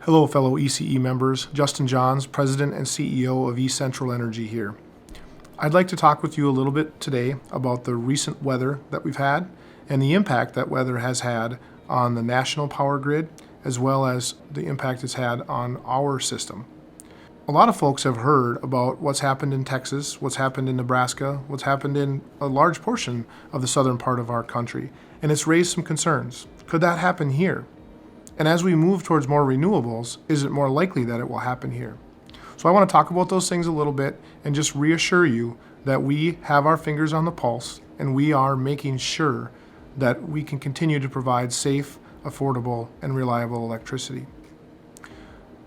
Hello, fellow ECE members. Justin Jahnz, President and CEO of Central Energy here. I'd like to talk with you a little bit today about the recent weather that we've had and the impact that weather has had on the national power grid, as well as the impact it's had on our system. A lot of folks have heard about what's happened in Texas, what's happened in Nebraska, what's happened in a large portion of the southern part of our country, and it's raised some concerns. Could that happen here? And as we move towards more renewables, is it more likely that it will happen here? So I want to talk about those things a little bit and just reassure you that we have our fingers on the pulse and we are making sure that we can continue to provide safe, affordable, and reliable electricity.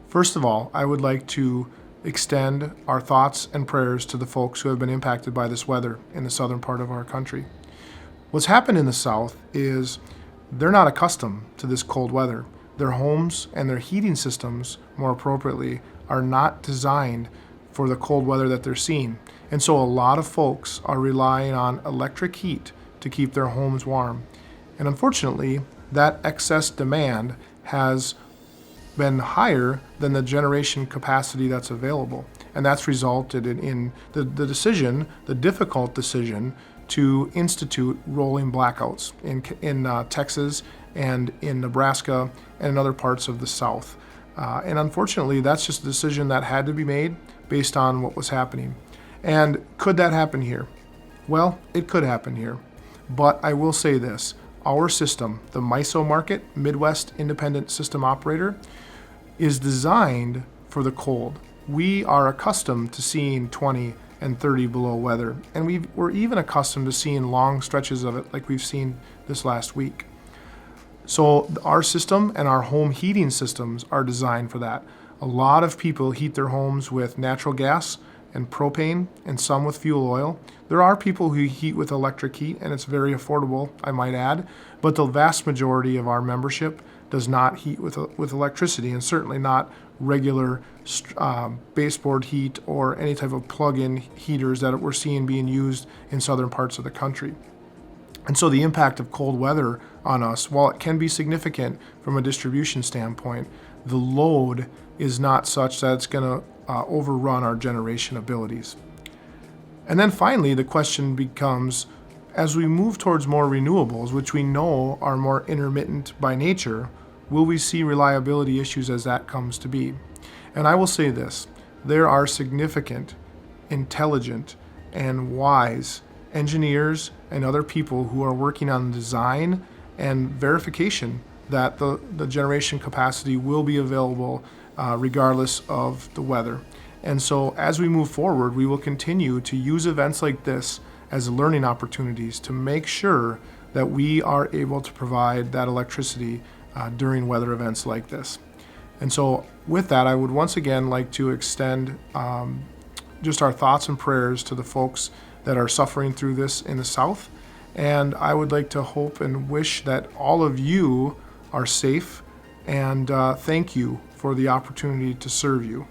First of all, I would like to extend our thoughts and prayers to the folks who have been impacted by this weather in the southern part of our country. What's happened in the south is they're not accustomed to this cold weather. Their homes and their heating systems, more appropriately, are not designed for the cold weather that they're seeing. And so a lot of folks are relying on electric heat to keep their homes warm. And unfortunately, that excess demand has been higher than the generation capacity that's available. And that's resulted in the difficult decision to institute rolling blackouts in Texas and in Nebraska and in other parts of the South. And unfortunately, that's just a decision that had to be made based on what was happening. And could that happen here? Well, it could happen here. But I will say this, our system, the MISO market, Midwest Independent System Operator, is designed for the cold. We are accustomed to seeing 20 and 30 below weather. And we're even accustomed to seeing long stretches of it like we've seen this last week. So our system and our home heating systems are designed for that. A lot of people heat their homes with natural gas and propane and some with fuel oil. There are people who heat with electric heat, and it's very affordable, I might add, but the vast majority of our membership does not heat with electricity, and certainly not regular baseboard heat or any type of plug-in heaters that we're seeing being used in southern parts of the country. And so the impact of cold weather on us, while it can be significant from a distribution standpoint, the load is not such that it's going to overrun our generation abilities. And then finally, the question becomes, as we move towards more renewables, which we know are more intermittent by nature, will we see reliability issues as that comes to be? And I will say this, there are significant, intelligent, and wise engineers and other people who are working on design and verification that the generation capacity will be available regardless of the weather. And so as we move forward, we will continue to use events like this as learning opportunities to make sure that we are able to provide that electricity during weather events like this. And so with that, I would once again like to extend just our thoughts and prayers to the folks that are suffering through this in the South. And I would like to hope and wish that all of you are safe, and thank you for the opportunity to serve you.